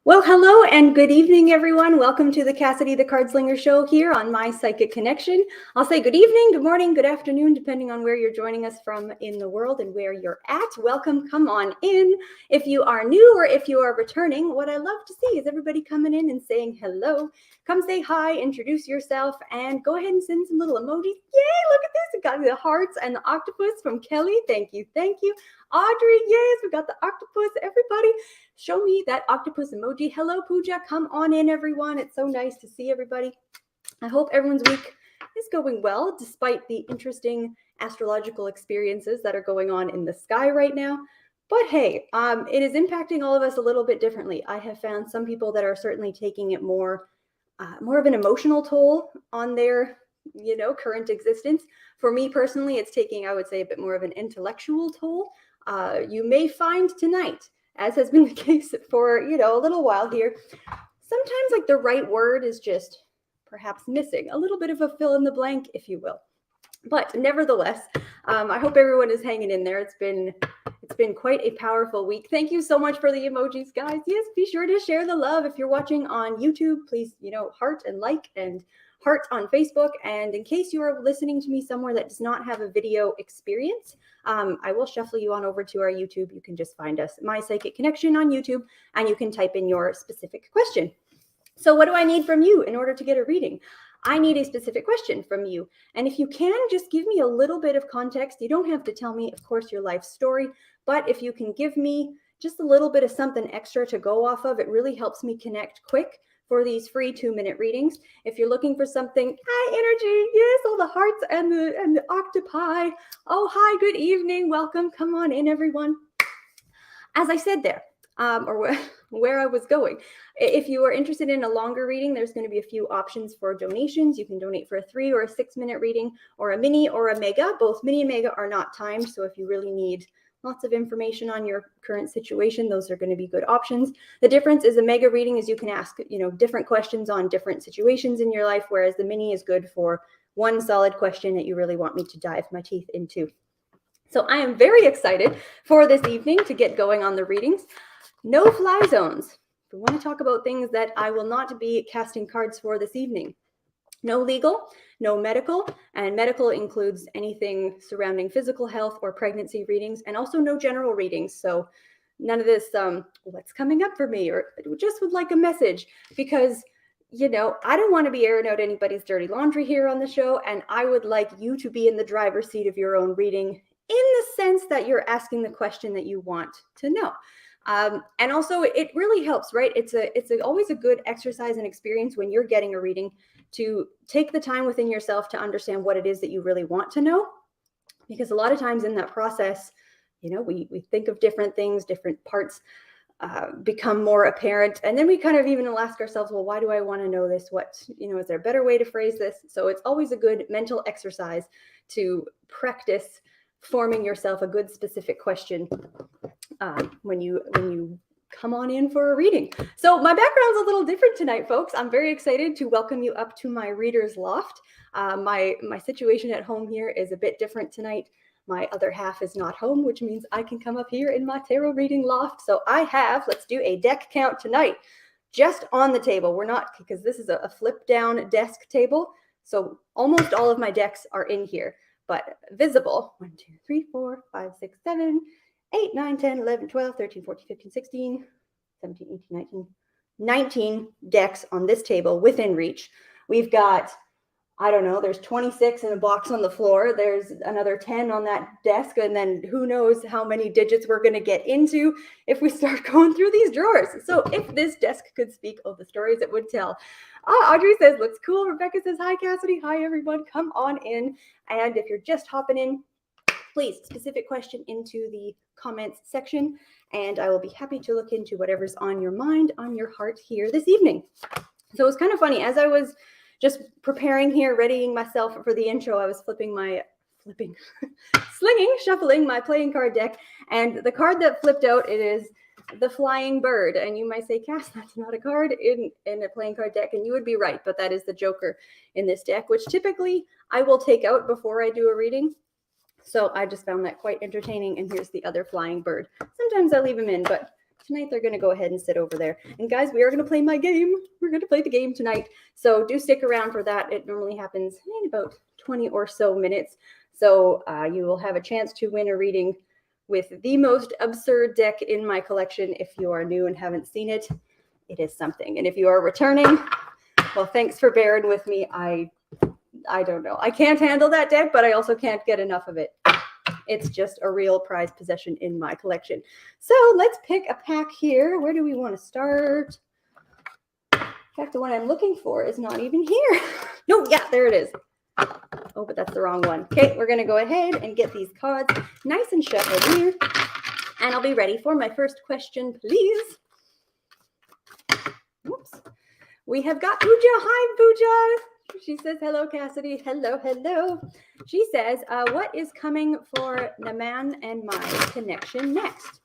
Well, hello and good evening, everyone. Welcome to the Cassidy The CardSlinger show here on My Psychic Connection. I'll say good evening, good morning, good afternoon, depending on where you're joining us from in the world and where you're at. Welcome, come on in. If you are new or if you are returning, what I love to see is everybody coming in and saying hello. Come say hi, introduce yourself, and go ahead and send some little emojis. Yay, look at this. We got the hearts and the octopus from Kelly. Thank you, thank you. Audrey, yes, we got the octopus. Everybody, show me that octopus emoji. Hello, Pooja. Come on in, everyone. It's so nice to see everybody. I hope everyone's week is going well, despite the interesting astrological experiences that are going on in the sky right now. But hey, it is impacting all of us a little bit differently. I have found some people that are certainly taking it more of an emotional toll on their current existence. For me personally, it's taking, I would say, a bit more of an intellectual toll. You may find tonight, as has been the case for, a little while here, sometimes like the right word is just perhaps missing, a little bit of a fill in the blank, if you will. But nevertheless, I hope everyone is hanging in there. It's been quite a powerful week. Thank you so much for the emojis, guys. Yes, be sure to share the love. If you're watching on YouTube, please, heart and like and heart on Facebook. And in case you are listening to me somewhere that does not have a video experience, I will shuffle you on over to our YouTube. You can just find us, My Psychic Connection on YouTube, and you can type in your specific question. So what do I need from you in order to get a reading? I need a specific question from you. And if you can, just give me a little bit of context. You don't have to tell me, of course, your life story, but if you can give me just a little bit of something extra to go off of, it really helps me connect quick for these free 2-minute readings. If you're looking for something, hi energy, yes, all the hearts and the octopi. Oh, hi, good evening, welcome, come on in, everyone. As I said there, or where I was going, if you are interested in a longer reading, there's going to be a few options for donations. You can donate for a 3 or a 6-minute reading, or a mini or a mega. Both mini and mega are not timed, so if you really need lots of information on your current situation, those are going to be good options. The difference is a mega reading is you can ask, different questions on different situations in your life, whereas the mini is good for one solid question that you really want me to dive my teeth into. So I am very excited for this evening to get going on the readings. No fly zones. We want to talk about things that I will not be casting cards for this evening. No legal, no medical, and medical includes anything surrounding physical health or pregnancy readings, and also no general readings. So none of this, what's coming up for me, or just would like a message, because, I don't want to be airing out anybody's dirty laundry here on the show, and I would like you to be in the driver's seat of your own reading in the sense that you're asking the question that you want to know. And also it really helps, right? It's always a good exercise and experience when you're getting a reading to take the time within yourself to understand what it is that you really want to know. Because a lot of times in that process, we think of different things, different parts become more apparent. And then we kind of even ask ourselves, well, why do I want to know this? What, is there a better way to phrase this? So it's always a good mental exercise to practice forming yourself a good specific question when you come on in for a reading. So my background's a little different tonight, folks. I'm very excited to welcome you up to my reader's loft. My situation at home here is a bit different tonight. My other half is not home, which means I can come up here in my tarot reading loft. So I have, let's do a deck count tonight, just on the table. We're not, because this is a flip down desk table. So almost all of my decks are in here, but visible. 1, 2, 3, 4, 5, 6, 7, 8, 9, 10, 11, 12, 13, 14, 15, 16, 17, 18, 19, 19 decks on this table within reach. We've got, I don't know, there's 26 in a box on the floor. There's another 10 on that desk. And then who knows how many digits we're going to get into if we start going through these drawers. So if this desk could speak, oh, the stories it would tell. Audrey says, looks cool. Rebecca says, hi, Cassidy. Hi, everyone. Come on in. And if you're just hopping in, please, specific question into the comments section, and I will be happy to look into whatever's on your mind, on your heart here this evening. So it was kind of funny. As I was just preparing here, readying myself for the intro, I was flipping my shuffling my playing card deck. And the card that flipped out, it is the flying bird. And you might say, Cass, that's not a card in a playing card deck. And you would be right, but that is the Joker in this deck, which typically I will take out before I do a reading. So I just found that quite entertaining. And here's the other flying bird. Sometimes I leave them in, but tonight they're going to go ahead and sit over there. And guys, we are going to play my game. We're going to play the game tonight. So do stick around for that. It normally happens in about 20 or so minutes. So you will have a chance to win a reading with the most absurd deck in my collection. If you are new and haven't seen it, it is something. And if you are returning, well, thanks for bearing with me. I don't know. I can't handle that deck, but I also can't get enough of it. It's just a real prized possession in my collection. So let's pick a pack here. Where do we want to start? In fact, the one I'm looking for is not even here. No, yeah, there it is. Oh, but that's the wrong one. Okay, we're going to go ahead and get these cards nice and shuffled here. And I'll be ready for my first question, please. Oops. We have got Pooja. Hi, Pooja. She says, hello, Cassidy. Hello, hello. She says, what is coming for Naman and my connection next?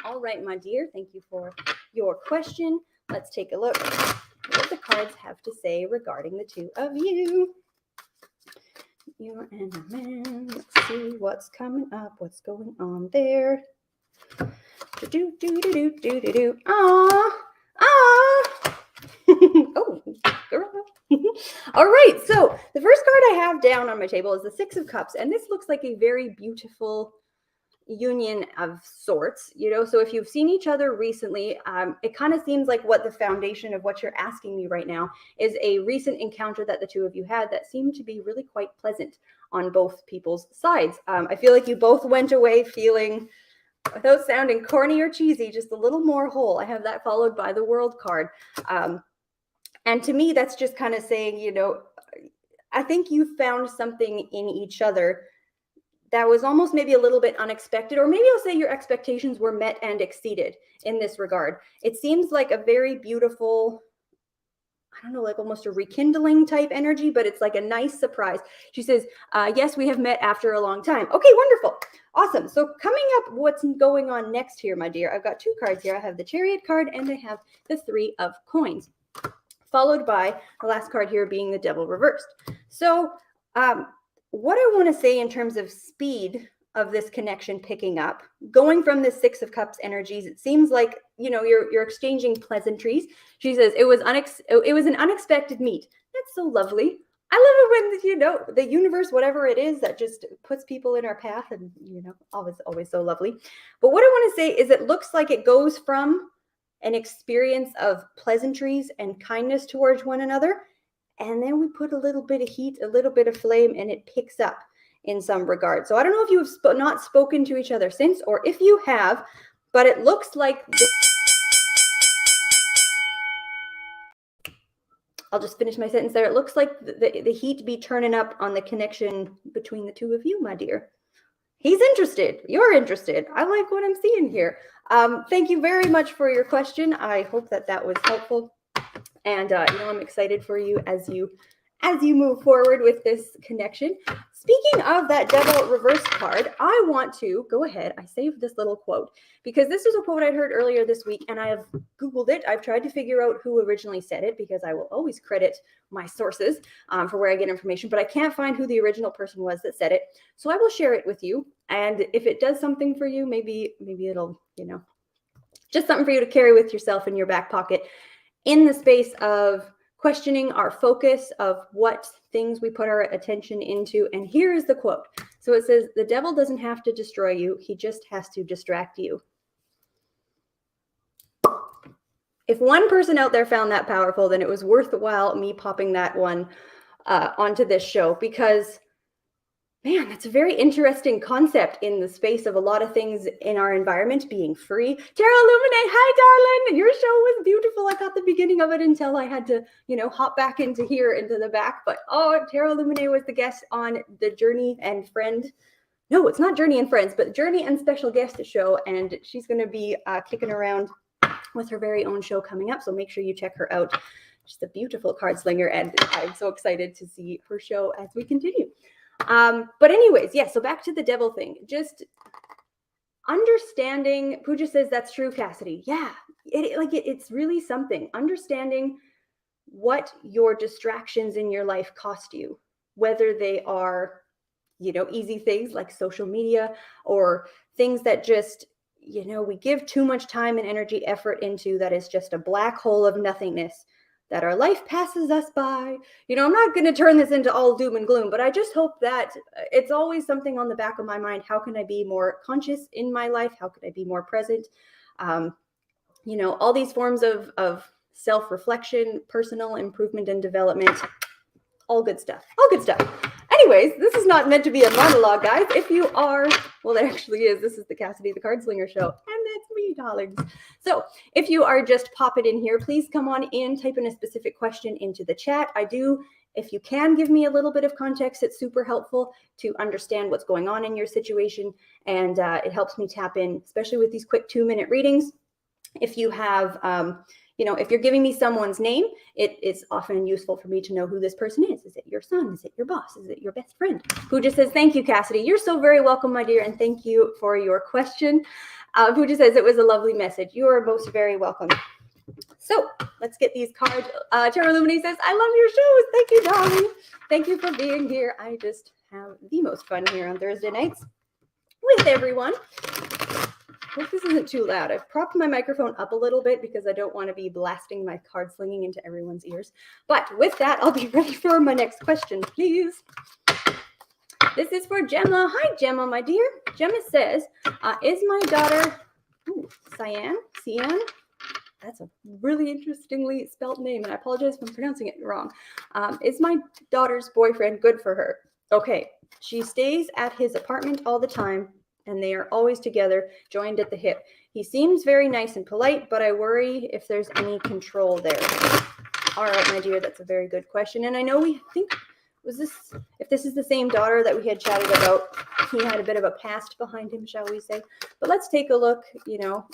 All right, my dear. Thank you for your question. Let's take a look at what the cards have to say regarding the two of you. You and Naman. Let's see what's coming up. What's going on there? Do-do-do-do-do-do-do. Oh, girl. All right, so the first card I have down on my table is the Six of Cups, and this looks like a very beautiful union of sorts, you know. So if you've seen each other recently, it kind of seems like what the foundation of what you're asking me right now is a recent encounter that the two of you had that seemed to be really quite pleasant on both people's sides. I feel like you both went away feeling, without sounding corny or cheesy, just a little more whole. I have that followed by the World card. And to me, that's just kind of saying, you know, I think you found something in each other that was almost maybe a little bit unexpected, or maybe I'll say your expectations were met and exceeded in this regard. It seems like a very beautiful, I don't know, like almost a rekindling type energy, but it's like a nice surprise. She says, yes, we have met after a long time. Okay, wonderful. Awesome. So coming up, what's going on next here, my dear? I've got two cards here. I have the Chariot card and I have the Three of Coins, followed by the last card here being the Devil reversed. So what I want to say in terms of speed of this connection picking up, going from the Six of Cups energies, it seems like, you know, you're exchanging pleasantries. She says it was an unexpected meet. That's so lovely. I love it when, you know, the universe, whatever it is, that just puts people in our path, and, you know, always so lovely. But what I want to say is it looks like it goes from an experience of pleasantries and kindness towards one another, and then we put a little bit of heat, a little bit of flame, and it picks up in some regard. So I don't know if you have not spoken to each other since, or if you have, but it looks like I'll just finish my sentence there. It looks like the heat be turning up on the connection between the two of you, my dear. He's interested. You're interested. I like what I'm seeing here. Thank you very much for your question. I hope that was helpful. And, you know, I'm excited for you as you move forward with this connection. Speaking of that Devil reverse card, I want to go ahead. I saved this little quote because this is a quote I heard earlier this week, and I have Googled it. I've tried to figure out who originally said it because I will always credit my sources for where I get information, but I can't find who the original person was that said it. So I will share it with you. And if it does something for you, maybe it'll, you know, just something for you to carry with yourself in your back pocket in the space of questioning our focus of what things we put our attention into. And here is the quote. So it says, the devil doesn't have to destroy you. He just has to distract you. If one person out there found that powerful, then it was worthwhile me popping that one onto this show, because man, that's a very interesting concept in the space of a lot of things in our environment being free. Tara Illuminate, hi, darling. Your show was beautiful. I caught the beginning of it until I had to, you know, hop back into here, into the back. But, oh, Tara Illuminate was the guest on the Journey and Friend. No, it's not Journey and Friends, but Journey and Special Guest show. And she's going to be kicking around with her very own show coming up. So make sure you check her out. She's a beautiful card slinger, and I'm so excited to see her show as we continue. But anyways, yeah, so back to the devil thing. Just understanding, Pooja says that's true, Cassidy. Yeah, it's really something. Understanding what your distractions in your life cost you, whether they are, easy things like social media or things that just, we give too much time and energy, effort into, that is just a black hole of nothingness, that our life passes us by. I'm not going to turn this into all doom and gloom, but I just hope that it's always something on the back of my mind. How can I be more conscious in my life? How can I be more present? All these forms of self-reflection, personal improvement and development, all good stuff. Anyways, this is not meant to be a monologue, guys. If you are, well, it actually is. This is the Cassidy the CardSlinger show, and that's me, darlings. So if you are just popping in here, please come on in, type in a specific question into the chat. If you can give me a little bit of context, it's super helpful to understand what's going on in your situation, and it helps me tap in, especially with these quick 2-minute readings. If you have, if you're giving me someone's name, it is often useful for me to know who this person is. Is it your son? Is it your boss? Is it your best friend? Pooja says, thank you, Cassidy. You're so very welcome, my dear, and thank you for your question. Pooja says, it was a lovely message. You are most very welcome. So let's get these cards. Tara Lumini says, I love your shows. Thank you, darling. Thank you for being here. I just have the most fun here on Thursday nights with everyone. I hope this isn't too loud. I've propped my microphone up a little bit because I don't want to be blasting my card slinging into everyone's ears. But with that, I'll be ready for my next question, please. This is for Gemma. Hi, Gemma, my dear. Gemma says, is my daughter, Cyan? That's a really interestingly spelled name, and I apologize if I'm pronouncing it wrong. Is my daughter's boyfriend good for her? Okay, she stays at his apartment all the time, and they are always together, joined at the hip. He seems very nice and polite, but I worry if there's any control there. All right, my dear, that's a very good question. And I know if this is the same daughter that we had chatted about, he had a bit of a past behind him, shall we say. But let's take a look,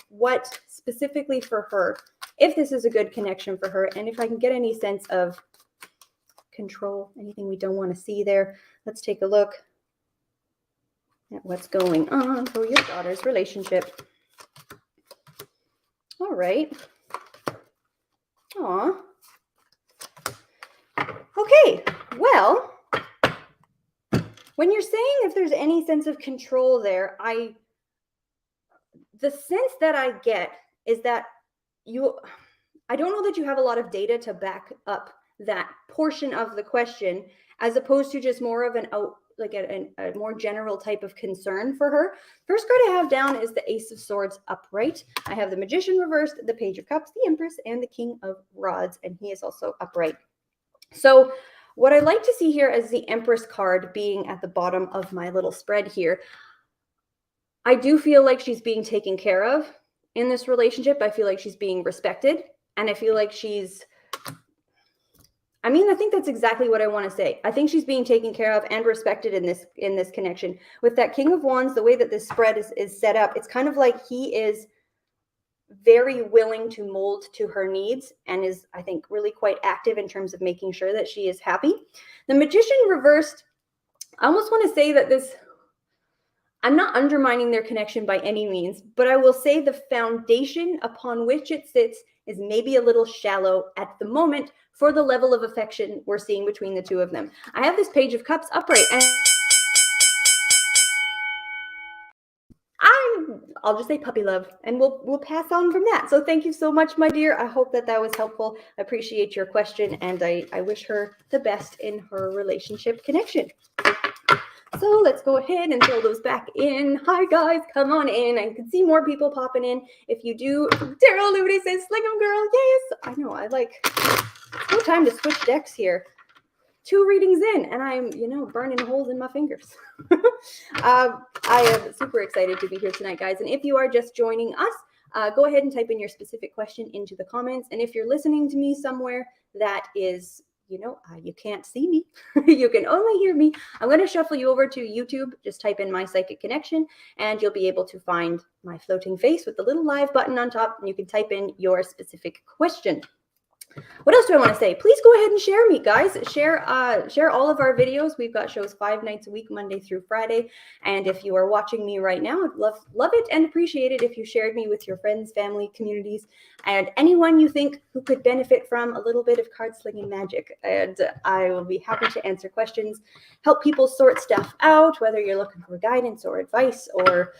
what specifically for her, if this is a good connection for her, and if I can get any sense of control, anything we don't want to see there. Let's take a look at what's going on for your daughter's relationship. All right. Aw. Okay, well, when you're saying if there's any sense of control there, the sense that I get is that I don't know that you have a lot of data to back up that portion of the question, as opposed to just more of a more general type of concern for her. First card I have down is the Ace of Swords upright. I have the Magician reversed, the Page of Cups, the Empress, and the King of Rods, and he is also upright. So what I like to see here is the Empress card being at the bottom of my little spread here. I do feel like she's being taken care of in this relationship. I feel like she's being respected, and I feel like I think that's exactly what I want to say. I think she's being taken care of and respected in this connection. With that King of Wands, the way that this spread is set up, it's kind of like he is very willing to mold to her needs and is, I think, really quite active in terms of making sure that she is happy. The Magician reversed, I almost want to say that I'm not undermining their connection by any means, but I will say the foundation upon which it sits is maybe a little shallow at the moment for the level of affection we're seeing between the two of them. I have this Page of Cups upright, and I'll just say puppy love, and we'll pass on from that. So thank you so much, my dear. I hope that was helpful. I appreciate your question, and I wish her the best in her relationship connection. So let's go ahead and throw those back in. Hi, guys. Come on in. I can see more people popping in. If you do, Daryl Liberty says, sling 'em, girl. Yes. I know. No time to switch decks here. 2 readings in, and I'm, burning holes in my fingers. I am super excited to be here tonight, guys. And if you are just joining us, go ahead and type in your specific question into the comments. And if you're listening to me somewhere that is, you can't see me, you can only hear me, I'm going to shuffle you over to YouTube. Just type in My Psychic Connection, and you'll be able to find my floating face with the little live button on top, and you can type in your specific question. What else do I want to say? Please go ahead and share me, guys. Share all of our videos. We've got shows 5 nights a week, Monday through Friday. And if you are watching me right now, I'd love it and appreciate it if you shared me with your friends, family, communities, and anyone you think who could benefit from a little bit of card slinging magic. And I will be happy to answer questions, help people sort stuff out, whether you're looking for guidance or advice or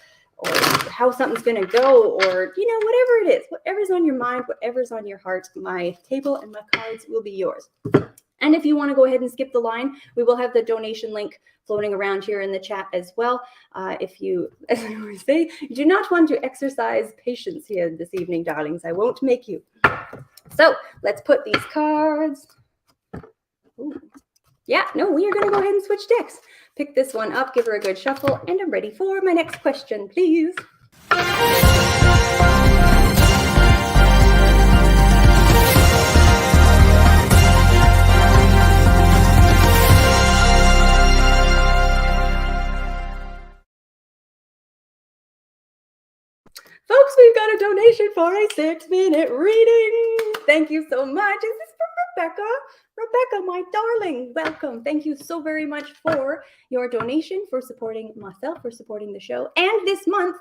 how something's going to go, or, you know, whatever it is, whatever's on your mind, whatever's on your heart, my table and my cards will be yours. And if you want to go ahead and skip the line, we will have the donation link floating around here in the chat as well. If you, as I always say, you do not want to exercise patience here this evening, darlings. I won't make you. So let's put these cards. Ooh. Yeah, no, we are going to go ahead and switch decks. Pick this one up, give her a good shuffle, and I'm ready for my next question, please. Folks, we've got a donation for a 6-minute reading. Thank you so much. This is from Rebecca. Rebecca, my darling, welcome. Thank you so very much for your donation, for supporting myself, for supporting the show. And this month,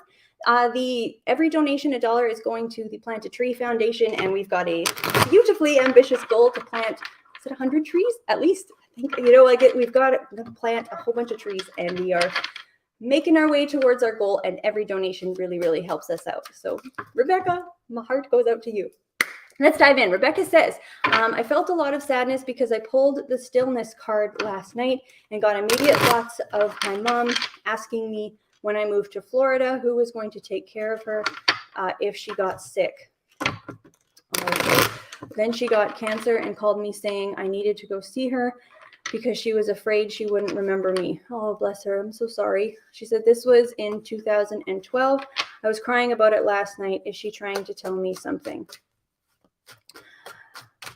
every donation, $1 is going to the Plant a Tree Foundation, and we've got a beautifully ambitious goal to plant, is it 100 trees? At least, I think, you know, we've got to plant a whole bunch of trees, and we are making our way towards our goal, and every donation really, really helps us out. So, Rebecca, my heart goes out to you. Let's dive in. Rebecca says, I felt a lot of sadness because I pulled the stillness card last night and got immediate thoughts of my mom asking me when I moved to Florida who was going to take care of her if she got sick. Then she got cancer and called me saying I needed to go see her because she was afraid she wouldn't remember me. Oh, bless her. I'm so sorry. She said this was in 2012. I was crying about it last night. Is she trying to tell me something?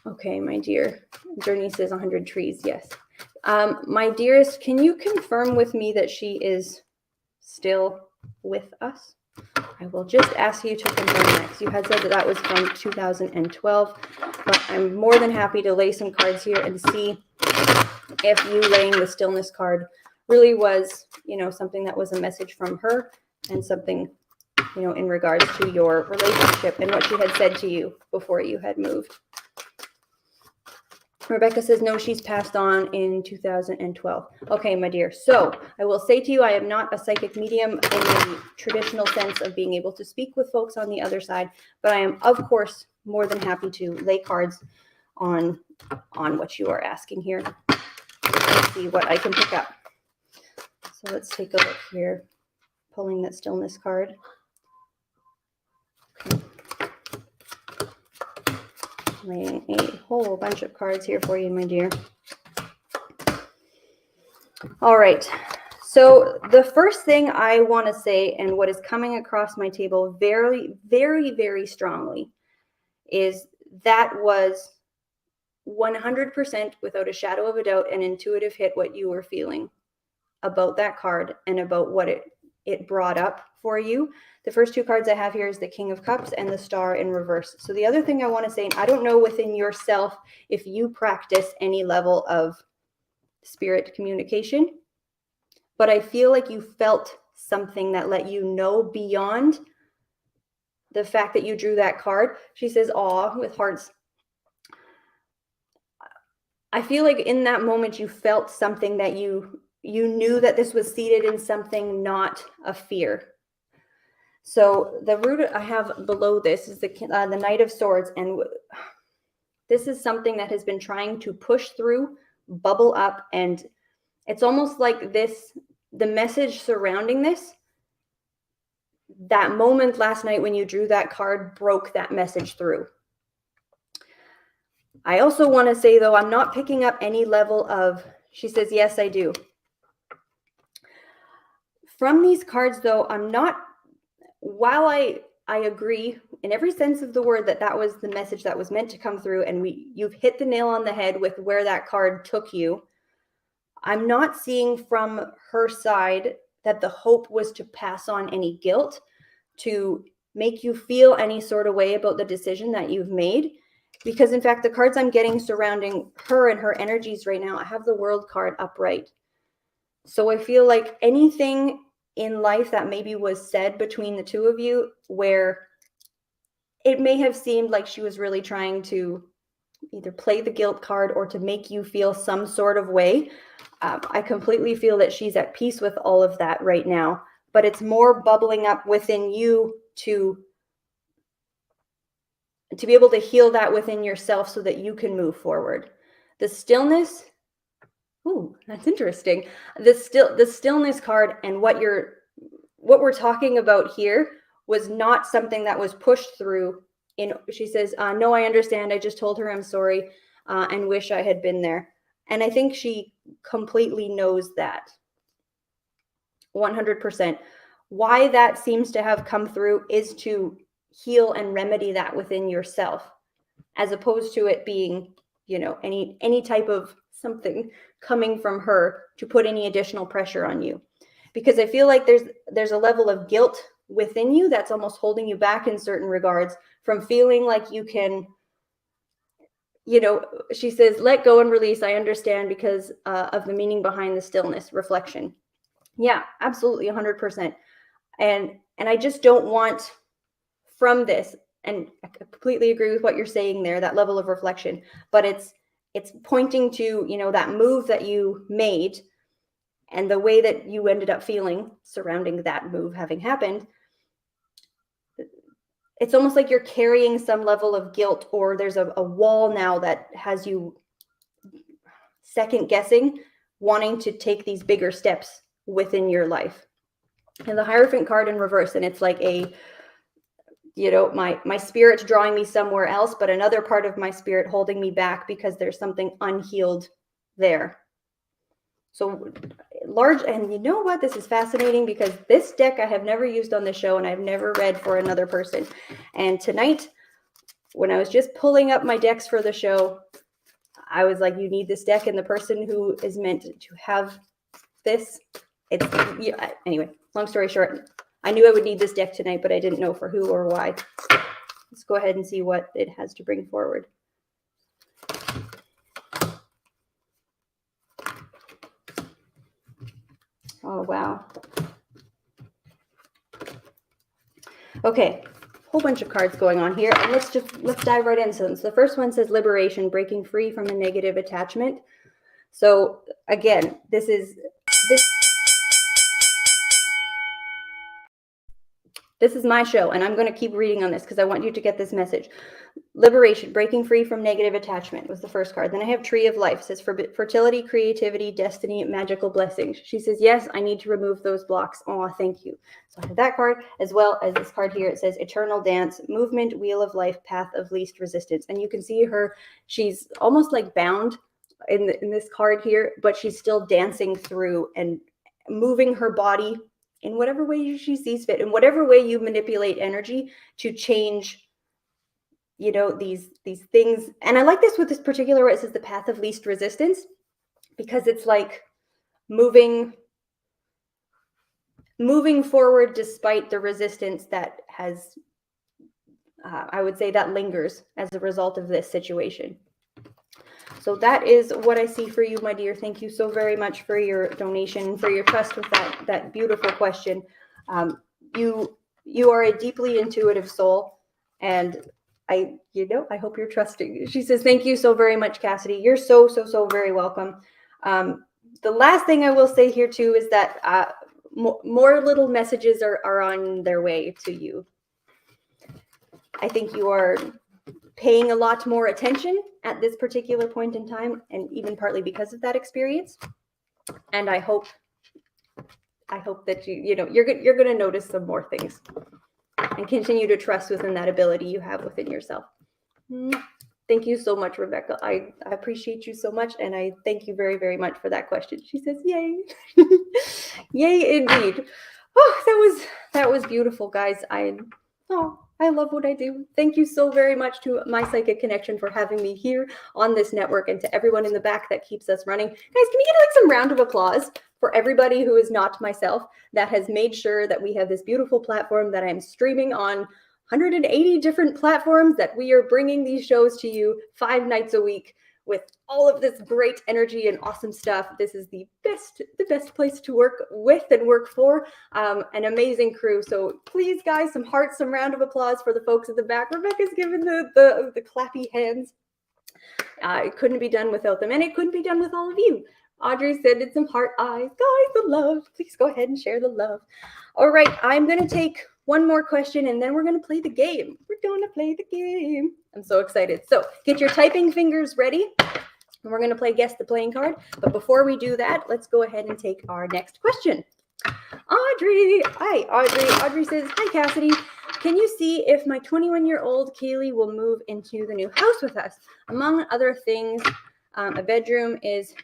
Okay, my dear. Journey says 100 trees. Yes. My dearest, can you confirm with me that she is still with us? I will just ask you to confirm next. You had said that was from 2012, but I'm more than happy to lay some cards here and see if you laying the stillness card really was, you know, something that was a message from her and something, you know, in regards to your relationship and what she had said to you before you had moved. Rebecca says, no, she's passed on in 2012. Okay, my dear. So I will say to you, I am not a psychic medium in the traditional sense of being able to speak with folks on the other side, but I am, of course, more than happy to lay cards on what you are asking here. Let's see what I can pick up. So let's take a look here. Pulling that stillness card. Okay. Laying a whole bunch of cards here for you, my dear. All right. So the first thing I want to say, and what is coming across my table very, very, very strongly, is that was 100% without a shadow of a doubt an intuitive hit what you were feeling about that card and about what it brought up for you. The first two cards I have here is the King of Cups and the Star in reverse. So the other thing I want to say, and I don't know within yourself if you practice any level of spirit communication, but I feel like you felt something that let you know beyond the fact that you drew that card. She says, aw, with hearts. I feel like in that moment you felt something that you knew that this was seated in something, not a fear. So the root I have below this is the Knight of Swords, and this is something that has been trying to push through, bubble up, and it's almost like this, the message surrounding this, that moment last night when you drew that card broke that message through. I also want to say, though, I'm not picking up any level of, she says, yes, I do. From these cards, though, I'm not, while I agree in every sense of the word that was the message that was meant to come through, and you've hit the nail on the head with where that card took you, I'm not seeing from her side that the hope was to pass on any guilt, to make you feel any sort of way about the decision that you've made. Because in fact, the cards I'm getting surrounding her and her energies right now, I have the World card upright. So I feel like anything in life that maybe was said between the two of you where it may have seemed like she was really trying to either play the guilt card or to make you feel some sort of way. I completely feel that she's at peace with all of that right now, but it's more bubbling up within you to be able to heal that within yourself so that you can move forward. The stillness, ooh, that's interesting. The stillness card and what we're talking about here was not something that was pushed through. She says, no, I understand. I just told her I'm sorry and wish I had been there. And I think she completely knows that. 100%. Why that seems to have come through is to heal and remedy that within yourself, as opposed to it being, any type of something coming from her to put any additional pressure on you. Because I feel like there's a level of guilt within you that's almost holding you back in certain regards from feeling like you can, she says, let go and release. I understand because of the meaning behind the stillness, reflection. Yeah, absolutely. 100%. And I just don't want from this, and I completely agree with what you're saying there, that level of reflection, but it's pointing to, that move that you made and the way that you ended up feeling surrounding that move having happened. It's almost like you're carrying some level of guilt, or there's a wall now that has you second guessing, wanting to take these bigger steps within your life. And the Hierophant card in reverse, and it's like my spirit's drawing me somewhere else, but another part of my spirit holding me back because there's something unhealed there. So large, and you know what? This is fascinating because this deck I have never used on the show and I've never read for another person. And tonight, when I was just pulling up my decks for the show, I was like, you need this deck, and the person who is meant to have this, anyway, long story short, I knew I would need this deck tonight, but I didn't know for who or why. Let's go ahead and see what it has to bring forward. Oh, wow. Okay, whole bunch of cards going on here, and let's dive right into them. So the first one says liberation, breaking free from a negative attachment. So again, this is my show, and I'm going to keep reading on this because I want you to get this message. Liberation, breaking free from negative attachment was the first card. Then I have Tree of Life. It says fertility, creativity, destiny, magical blessings. She says, yes, I need to remove those blocks. Oh, thank you. So I have that card as well as this card here. It says eternal dance, movement, wheel of life, path of least resistance. And you can see her, she's almost like bound in this card here, but she's still dancing through and moving her body in whatever way she sees fit, in whatever way you manipulate energy to change, these things. And I like this with this particular where it says the path of least resistance, because it's like moving forward despite the resistance that has, I would say, that lingers as a result of this situation. So that is what I see for you, my dear. Thank you so very much for your donation, for your trust with that beautiful question. You are a deeply intuitive soul, and I hope you're trusting. She says, thank you so very much, Cassidy. You're so very welcome. The last thing I will say here too is that more little messages are on their way to you. I think you are paying a lot more attention at this particular point in time, and even partly because of that experience. And I hope that you're going to notice some more things and continue to trust within that ability you have within yourself. Thank you so much, Rebecca. I appreciate you so much, and I thank you very, very much for that question. She says, yay. Yay, indeed. Oh, that was beautiful, guys. I love what I do. Thank you so very much to My Psychic Connection for having me here on this network, and to everyone in the back that keeps us running. Guys, can we get some round of applause for everybody who is not myself that has made sure that we have this beautiful platform that I'm streaming on 180 different platforms that we are bringing these shows to you 5 nights a week with all of this great energy and awesome stuff. This is the best place to work with and work for. An amazing crew. So please, guys, some hearts, some round of applause for the folks at the back. Rebecca's giving the clappy hands. It couldn't be done without them, and it couldn't be done with all of you. Audrey said it's some heart eyes. Guys, the love. Please go ahead and share the love. All right, I'm going to take one more question, and then we're going to play the game. We're going to play the game. I'm so excited. So get your typing fingers ready, and we're going to play Guess the Playing Card. But before we do that, let's go ahead and take our next question. Audrey. Hi, Audrey. Audrey says, hi, Cassidy. Can you see if my 21-year-old Kaylee will move into the new house with us? Among other things, a bedroom is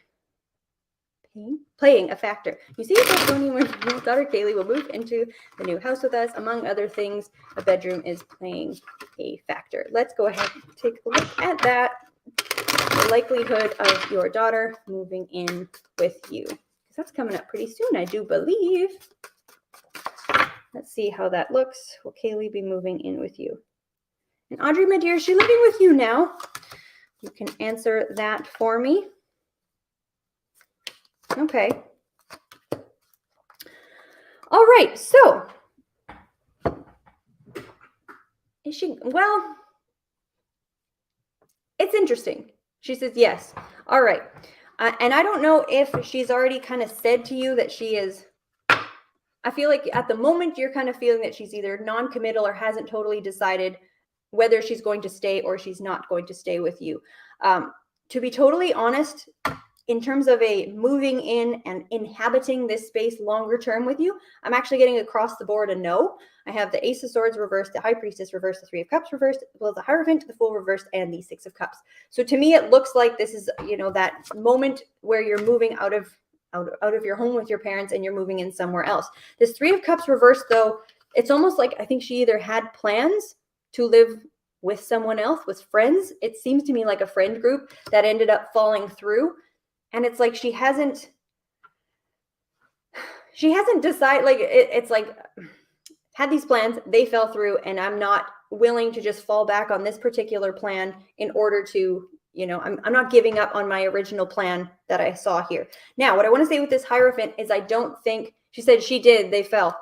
playing a factor. You see if my 21-year-old daughter Kaylee will move into the new house with us. Among other things, a bedroom is playing a factor. Let's go ahead and take a look at that. The likelihood of your daughter moving in with you. Because that's coming up pretty soon, I do believe. Let's see how that looks. Will Kaylee be moving in with you? And Audrey, my dear, is she living with you now? You can answer that for me. Okay. All right, so is she, well, it's interesting. She says yes. All right. And I don't know if she's already kind of said to you that she is, I feel like at the moment you're kind of feeling that she's either non-committal or hasn't totally decided whether she's going to stay or she's not going to stay with you. To be totally honest, in terms of a moving in and inhabiting this space longer term with you, I'm actually getting across the board a no. I have the Ace of Swords reversed, the High Priestess reversed, the Three of Cups reversed, as well as the Hierophant, the Fool reversed, and the Six of Cups. So to me, it looks like this is, you know, that moment where you're moving out of your home with your parents and you're moving in somewhere else. This Three of Cups reversed, though, it's almost like I think she either had plans to live with someone else, with friends. It seems to me like a friend group that ended up falling through. And it's like she hasn't decided, like it's like had these plans, they fell through, and I'm not willing to just fall back on this particular plan in order to, you know, I'm not giving up on my original plan that I saw here. Now, what I want to say with this Hierophant is I don't think, she said she did, they fell.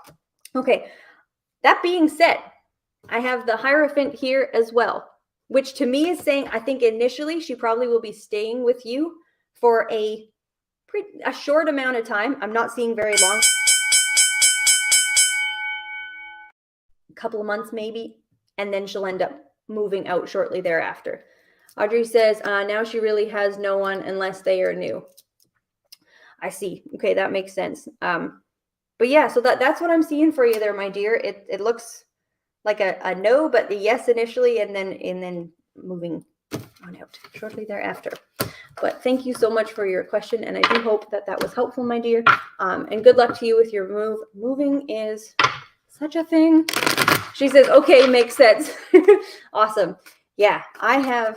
Okay, that being said, I have the Hierophant here as well, which to me is saying I think initially she probably will be staying with you for a short amount of time. I'm not seeing very long. A couple of months maybe, and then she'll end up moving out shortly thereafter. Audrey says, now she really has no one unless they are new. I see. Okay, that makes sense. But yeah, so that's what I'm seeing for you there, my dear. It looks like a no, but the yes initially, and then moving on out shortly thereafter. But thank you so much for your question, and I do hope that that was helpful, my dear. And good luck to you with your move. Moving is such a thing. She says, okay, makes sense. Awesome. Yeah, I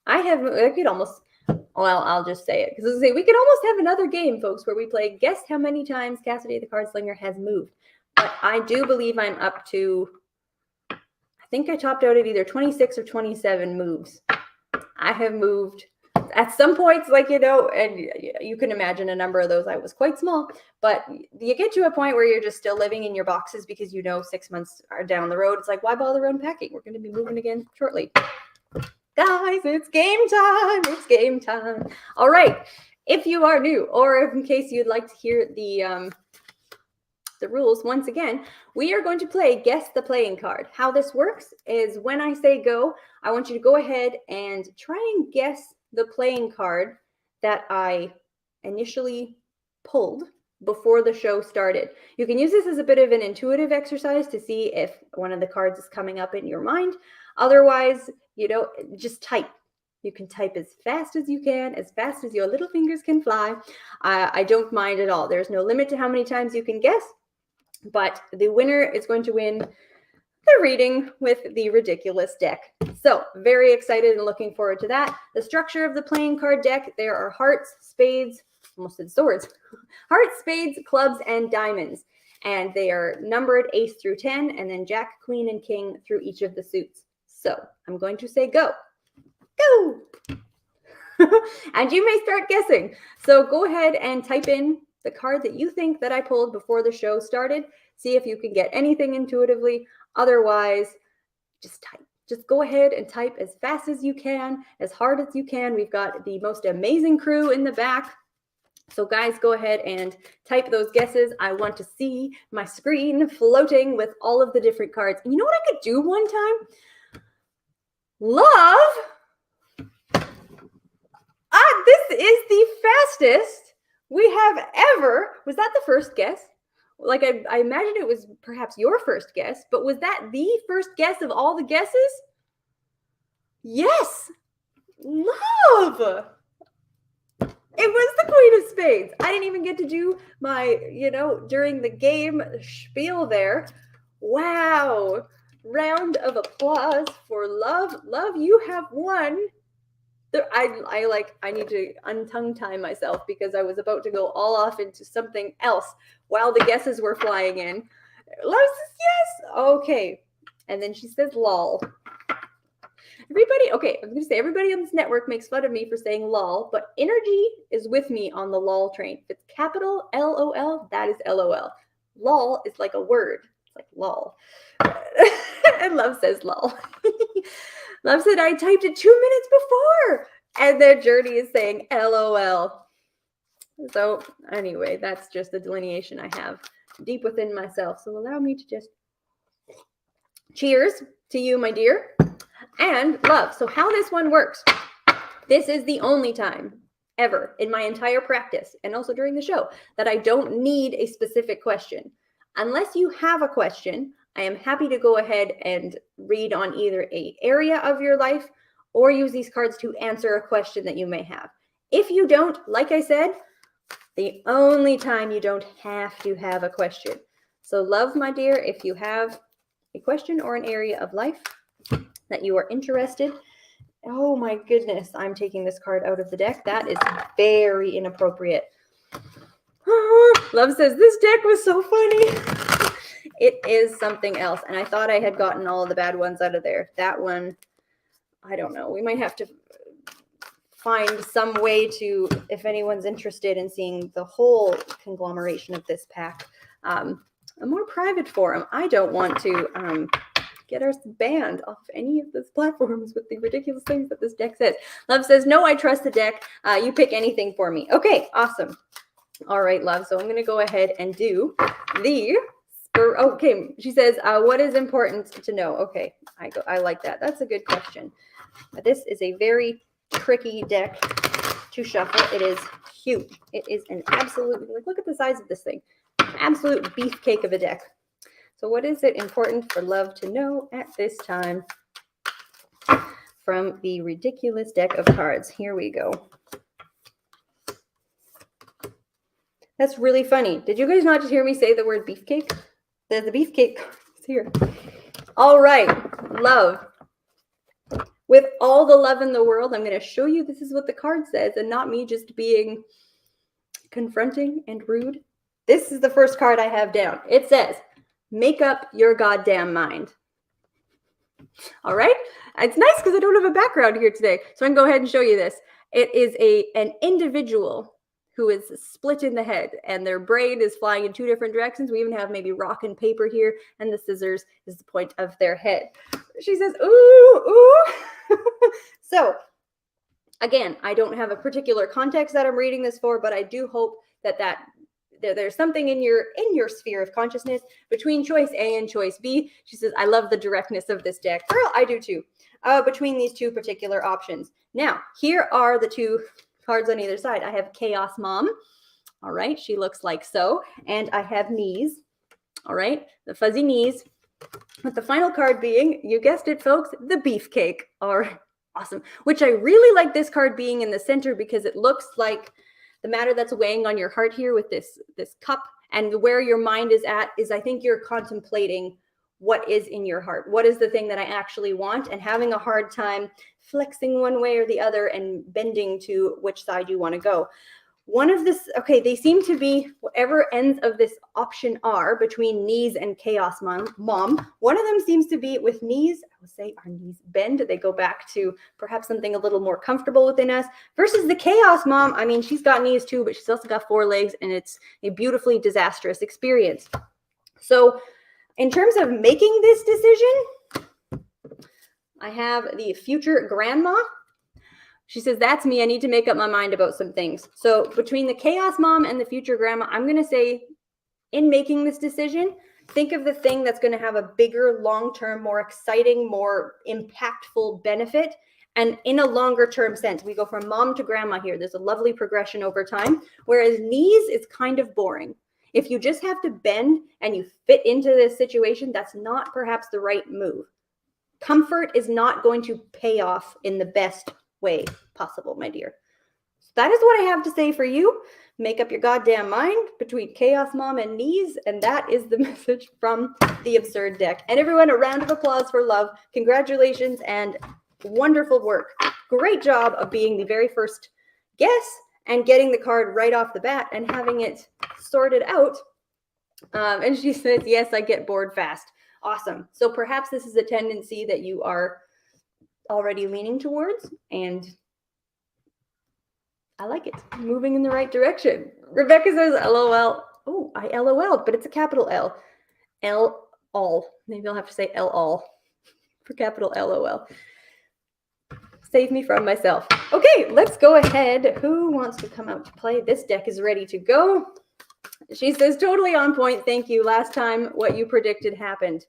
could almost, well, I'll just say it, because we could almost have another game, folks, where we play Guess How Many Times Cassidy the CardSlinger Has Moved. But I do believe I'm up to, I think I topped out at either 26 or 27 moves. I have moved at some points, like, you know, and you can imagine a number of those. I was quite small, but you get to a point where you're just still living in your boxes because, you know, 6 months are down the road. It's like, why bother unpacking? We're going to be moving again shortly. Guys, it's game time. It's game time. All right. If you are new, or if in case you'd like to hear the rules once again, we are going to play Guess the Playing Card. How this works is when I say go, I want you to go ahead and try and guess the playing card that I initially pulled before the show started. You can use this as a bit of an intuitive exercise to see if one of the cards is coming up in your mind. Otherwise, you know, just type. You can type as fast as you can, as fast as your little fingers can fly. I don't mind at all. There's no limit to how many times you can guess, but the winner is going to win the reading with the ridiculous deck. So very excited and looking forward to that. The structure of the playing card deck, there are hearts, spades, almost said swords, hearts, spades, clubs, and diamonds. and they are numbered ace through 10, and then jack, queen, and king through each of the suits. So I'm going to say go. Go! And you may start guessing. So go ahead and type in the card that you think that I pulled before the show started. See if you can get anything intuitively. Otherwise, just type. Just go ahead and type as fast as you can, as hard as you can. We've got the most amazing crew in the back. So guys, go ahead and type those guesses. I want to see my screen floating with all of the different cards. And you know what I could do one time? Love. This is the fastest we have ever. Was that the first guess? Like I imagine it was perhaps your first guess, but was that the first guess of all the guesses? Yes. Love. It was the Queen of Spades. I didn't even get to do my, during the game spiel there. Wow. Round of applause for Love. Love, you have won. I need to untongue tie myself because I was about to go all off into something else while the guesses were flying in. Love says yes. Okay. And then she says lol. Everybody, okay, I was going to say everybody on this network makes fun of me for saying lol, but energy is with me on the lol train. If it's capital LOL, that is LOL. Lol is like a word. It's like lol. And Love says lol. Love said, I typed it 2 minutes before. And their Journey is saying LOL. So anyway, that's just the delineation I have deep within myself. So allow me to just cheers to you, my dear. And Love. So how this one works. This is the only time ever in my entire practice and also during the show that I don't need a specific question. Unless you have a question, I am happy to go ahead and read on either an area of your life or use these cards to answer a question that you may have. If you don't, like I said, the only time you don't have to have a question. So Love, my dear, if you have a question or an area of life that you are interested. Oh my goodness, I'm taking this card out of the deck. That is very inappropriate. Love says, this deck was so funny. It is something else. And I thought I had gotten all of the bad ones out of there. That one, I don't know. We might have to find some way to, if anyone's interested in seeing the whole conglomeration of this pack, a more private forum. I don't want to get us banned off any of those platforms with the ridiculous things that this deck says. Love says, no, I trust the deck. You pick anything for me. Okay, awesome. All right, Love. So I'm going to go ahead and do the... Okay, she says, what is important to know? Okay, I like that. That's a good question. This is a very tricky deck to shuffle. It is huge. It is an absolute, look at the size of this thing. Absolute beefcake of a deck. So what is it important for Love to know at this time from the ridiculous deck of cards? Here we go. That's really funny. Did you guys not just hear me say the word beefcake? The beefcake is here. All right, Love. With all the love in the world, I'm going to show you this is what the card says and not me just being confronting and rude. This is the first card I have down. It says, make up your goddamn mind. All right? It's nice because I don't have a background here today, so I can go ahead and show you this. It is an individual who is split in the head, and their brain is flying in two different directions. We even have maybe rock and paper here, and the scissors is the point of their head. She says, ooh, ooh. So, again, I don't have a particular context that I'm reading this for, but I do hope that there's something in your sphere of consciousness between choice A and choice B. She says, I love the directness of this deck. Girl, I do too. Between these two particular options. Now, here are the two cards on either side. I have Chaos Mom. All right, she looks like so. And I have Knees. All right, the fuzzy knees. With the final card being, you guessed it, folks, the Beefcake. All right, awesome. Which I really like this card being in the center because it looks like the matter that's weighing on your heart here with this cup, and where your mind is at is, I think you're contemplating what is in your heart. What is the thing that I actually want, and having a hard time flexing one way or the other and bending to which side you want to go. One of this, okay, they seem to be whatever ends of this option are between knees and chaos mom. One of them seems to be with knees. I would say our knees bend. They go back to perhaps something a little more comfortable within us versus the chaos mom. I mean, she's got knees too, but she's also got 4 legs, and it's a beautifully disastrous experience. So in terms of making this decision, I have the future grandma. She says, that's me. I need to make up my mind about some things. So between the chaos mom and the future grandma, I'm going to say in making this decision, think of the thing that's going to have a bigger, long-term, more exciting, more impactful benefit. And in a longer term sense, we go from mom to grandma here. There's a lovely progression over time, whereas knees is kind of boring. If you just have to bend and you fit into this situation, that's not perhaps the right move. Comfort is not going to pay off in the best way possible, my dear. So that is what I have to say for you. Make up your goddamn mind between chaos mom and knees, and that is the message from the absurd deck. And everyone, a round of applause for love. Congratulations and wonderful work. Great job of being the very first guess and getting the card right off the bat and having it sorted out. And she says, yes, I get bored fast. Awesome. So perhaps this is a tendency that you are already leaning towards, and I like it. Moving in the right direction. Rebecca says, LOL. Oh, I LOL'd, but it's a capital L. L-all. Maybe I'll have to say L-all for capital LOL. Save me from myself. Okay, let's go ahead. Who wants to come out to play? This deck is ready to go. She says, totally on point. Thank you. Last time what you predicted happened.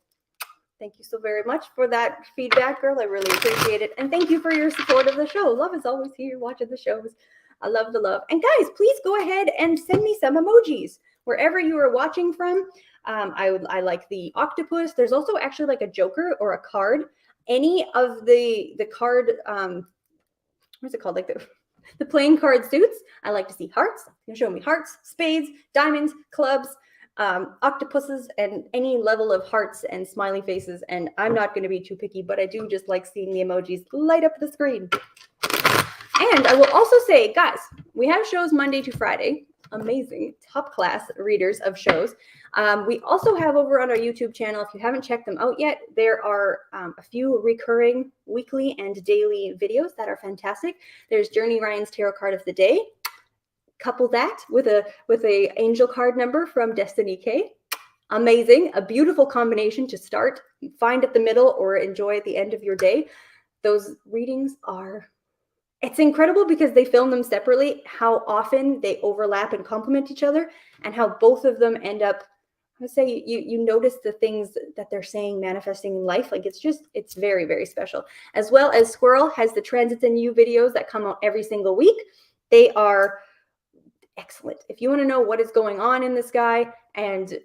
Thank you so very much for that feedback, girl. I really appreciate it. And thank you for your support of the show. Love is always here watching the shows. I love the love. And guys, please go ahead and send me some emojis wherever you are watching from. I like the octopus. There's also actually like a joker or a card. Any of the card, what's it called? Like the playing card suits. I like to see hearts. You show me hearts, spades, diamonds, clubs, octopuses, and any level of hearts and smiley faces. And I'm not going to be too picky, but I do just like seeing the emojis light up the screen. And I will also say, guys, we have shows Monday to Friday. Amazing, top class readers of shows. We also have over on our YouTube channel, if you haven't checked them out yet, there are a few recurring weekly and daily videos that are fantastic. There's Journey Ryan's Tarot Card of the Day. Couple that with a angel card number from Destiny K. Amazing, a beautiful combination to start, find at the middle or enjoy at the end of your day. Those readings are, it's incredible because they film them separately, how often they overlap and complement each other, and how both of them end up, I would say you notice the things that they're saying manifesting in life. Like it's very, very special. As well as Squirrel has the Transits in You videos that come out every single week. They are excellent. If you want to know what is going on in the sky and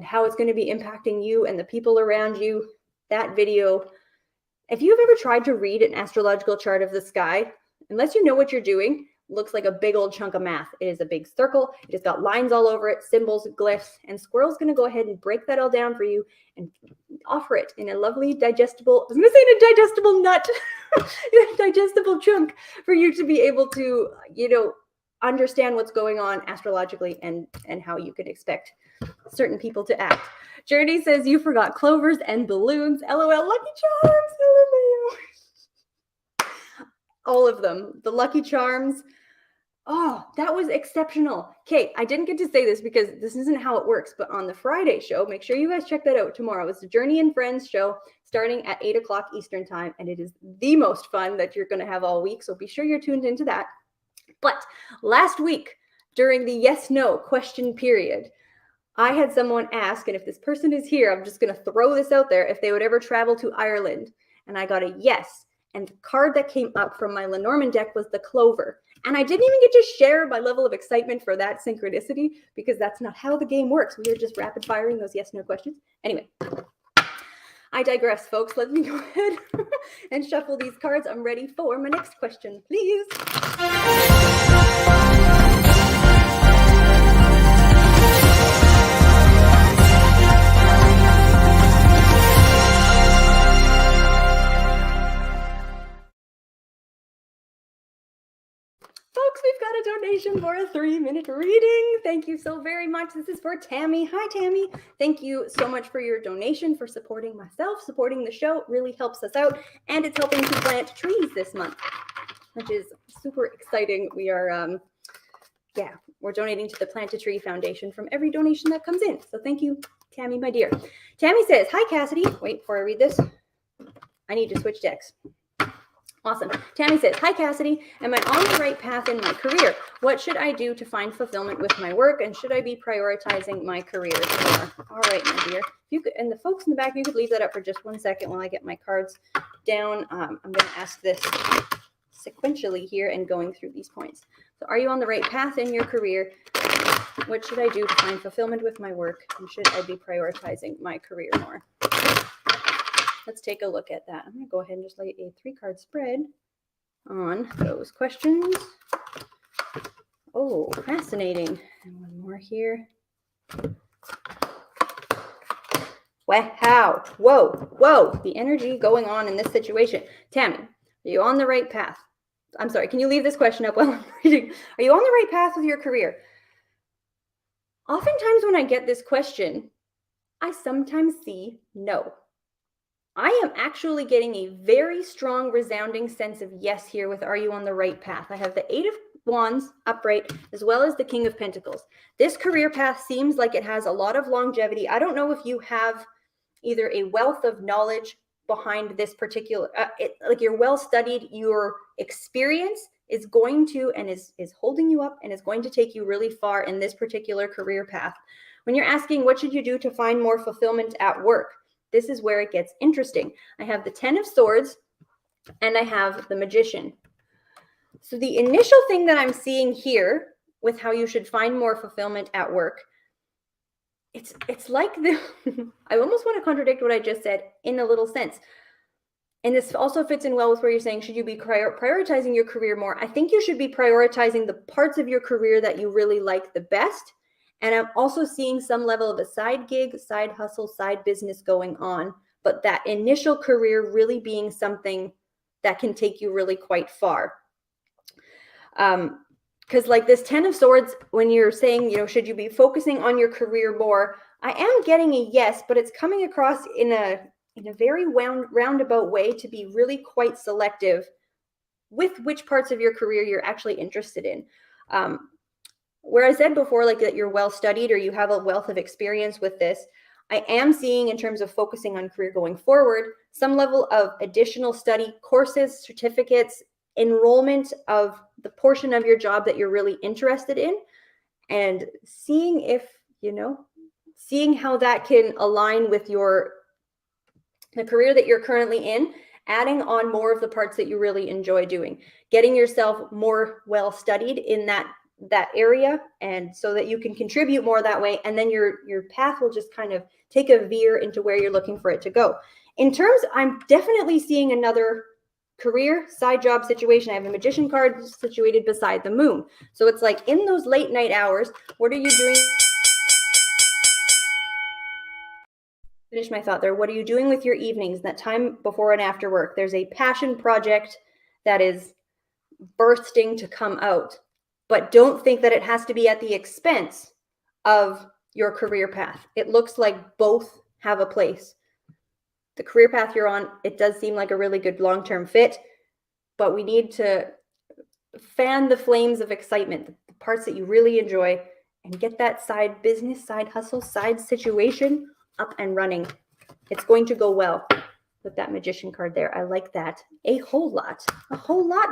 how it's going to be impacting you and the people around you, that video, if you've ever tried to read an astrological chart of the sky, unless you know what you're doing, looks like a big old chunk of math. It is a big circle. It has got lines all over it, symbols, glyphs, and Squirrel's going to go ahead and break that all down for you and offer it in a lovely digestible, I was going to say a digestible nut, a digestible chunk for you to be able to, understand what's going on astrologically and how you can expect certain people to act. Journey says, you forgot clovers and balloons. LOL, Lucky Charms. All of them. The Lucky Charms. Oh, that was exceptional. Okay, I didn't get to say this because this isn't how it works, but on the Friday show, make sure you guys check that out tomorrow. It's the Journey and Friends show starting at 8 o'clock Eastern time, and it is the most fun that you're going to have all week, so be sure you're tuned into that. But last week, during the yes-no question period, I had someone ask, and if this person is here, I'm just going to throw this out there, if they would ever travel to Ireland. And I got a yes. And the card that came up from my Lenormand deck was the clover. And I didn't even get to share my level of excitement for that synchronicity because that's not how the game works. We are just rapid firing those yes-no questions. Anyway, I digress, folks. Let me go ahead and shuffle these cards. I'm ready for my next question, please. Folks, we've got a donation for a 3-minute reading. Thank you so very much. This is for Tammy. Hi, Tammy. Thank you so much for your donation, for supporting myself, supporting the show. It really helps us out, and it's helping to plant trees this month, which is super exciting. We are, we're donating to the Plant a Tree Foundation from every donation that comes in. So thank you, Tammy, my dear. Tammy says, hi, Cassidy. Wait, before I read this, I need to switch decks. Awesome. Tammy says, hi, Cassidy. Am I on the right path in my career? What should I do to find fulfillment with my work? And should I be prioritizing my career more? All right, my dear. You could, and the folks in the back, you could leave that up for just 1 second while I get my cards down. I'm going to ask this sequentially here and going through these points. So are you on the right path in your career? What should I do to find fulfillment with my work? And should I be prioritizing my career more? Let's take a look at that. I'm going to go ahead and just lay a 3-card spread on those questions. Oh, fascinating. And one more here. Wow. Whoa. The energy going on in this situation. Tammy, are you on the right path? I'm sorry, can you leave this question up while I'm reading? Are you on the right path with your career? Oftentimes when I get this question, I sometimes see no. I am actually getting a very strong, resounding sense of yes here with are you on the right path? I have the 8 of Wands upright as well as the King of Pentacles. This career path seems like it has a lot of longevity. I don't know if you have either a wealth of knowledge behind this particular, like you're well studied, your experience is going to and is holding you up and is going to take you really far in this particular career path. When you're asking what should you do to find more fulfillment at work, this is where it gets interesting. I have the 10 of Swords and I have the Magician. So the initial thing that I'm seeing here with how you should find more fulfillment at work, it's like the, I almost want to contradict what I just said in a little sense. And this also fits in well with where you're saying, should you be prioritizing your career more? I think you should be prioritizing the parts of your career that you really like the best. And I'm also seeing some level of a side gig, side hustle, side business going on. But that initial career really being something that can take you really quite far. Because like this 10 of Swords, when you're saying, should you be focusing on your career more? I am getting a yes, but it's coming across in a very roundabout way to be really quite selective with which parts of your career you're actually interested in. Where I said before, like that you're well studied or you have a wealth of experience with this, I am seeing in terms of focusing on career going forward, some level of additional study, courses, certificates, enrollment of the portion of your job that you're really interested in, and seeing if, seeing how that can align with the career that you're currently in, adding on more of the parts that you really enjoy doing, getting yourself more well studied in that area, and so that you can contribute more that way, and then your path will just kind of take a veer into where you're looking for it to go. In terms, I'm definitely seeing another career side job situation. I have a Magician card situated beside the moon, so it's like in those late night hours, what are you doing? Finish my thought there. What are you doing with your evenings, that time before and after work? There's a passion project that is bursting to come out. But don't think that it has to be at the expense of your career path. It looks like both have a place. The career path you're on, it does seem like a really good long-term fit, but we need to fan the flames of excitement, the parts that you really enjoy, and get that side business, side hustle, side situation up and running. It's going to go well. With that Magician card there. I like that a whole lot,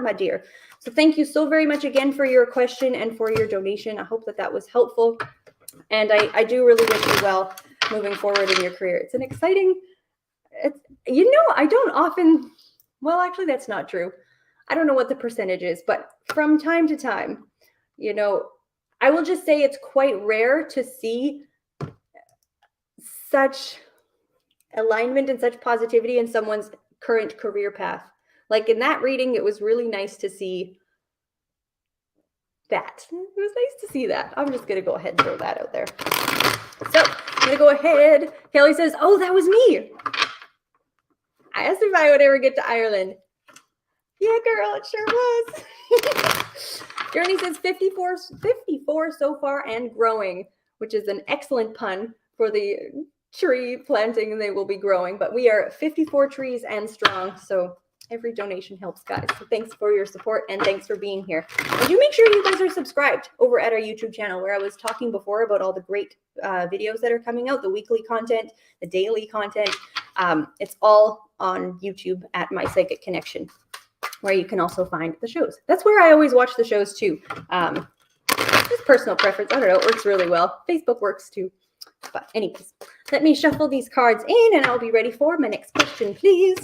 my dear. So thank you so very much again for your question and for your donation. I hope that was helpful. And I do really wish you well moving forward in your career. It's an exciting, I don't often, well, actually that's not true. I don't know what the percentage is, but from time to time, I will just say it's quite rare to see such alignment and such positivity in someone's current career path. Like in that reading, it was really nice to see that. It was nice to see that. I'm just going to go ahead and throw that out there. So I'm going to go ahead. Kelly says, oh, that was me. I asked if I would ever get to Ireland. Yeah, girl, it sure was. Journey says 54 so far and growing, which is an excellent pun for the tree planting, and they will be growing. But we are 54 trees and strong, so every donation helps, guys. So thanks for your support and thanks for being here. And do make sure you guys are subscribed over at our YouTube channel, where I was talking before about all the great videos that are coming out, the weekly content, the daily content. It's all on YouTube at My Psychic Connection, where you can also find the shows. That's where I always watch the shows too. Just personal preference. I don't know. It works really well. Facebook works too. But anyways, let me shuffle these cards in and I'll be ready for my next question, please.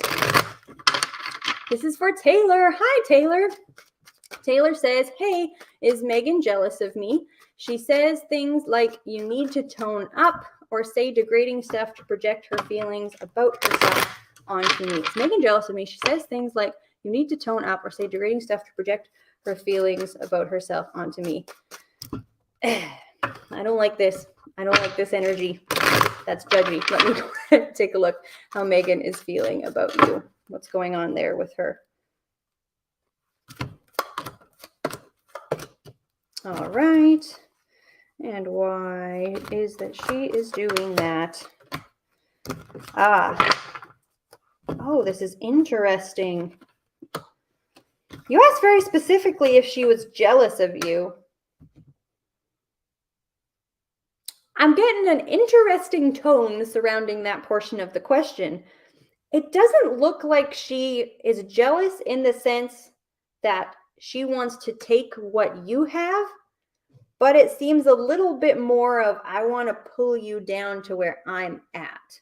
This is for Taylor. Hi, Taylor. Taylor says, hey, is Megan jealous of me? She says things like, you need to tone up, or say degrading stuff to project her feelings about herself onto me. Is Megan jealous of me? She says things like, you need to tone up, or say degrading stuff to project her feelings about herself onto me. I don't like this. I don't like this energy. That's judgy. Let me go take a look how Megan is feeling about you. What's going on there with her? All right. And why is that she is doing that? Oh, this is interesting. You asked very specifically if she was jealous of you. I'm getting an interesting tone surrounding that portion of the question. It doesn't look like she is jealous in the sense that she wants to take what you have, but it seems a little bit more of, I want to pull you down to where I'm at.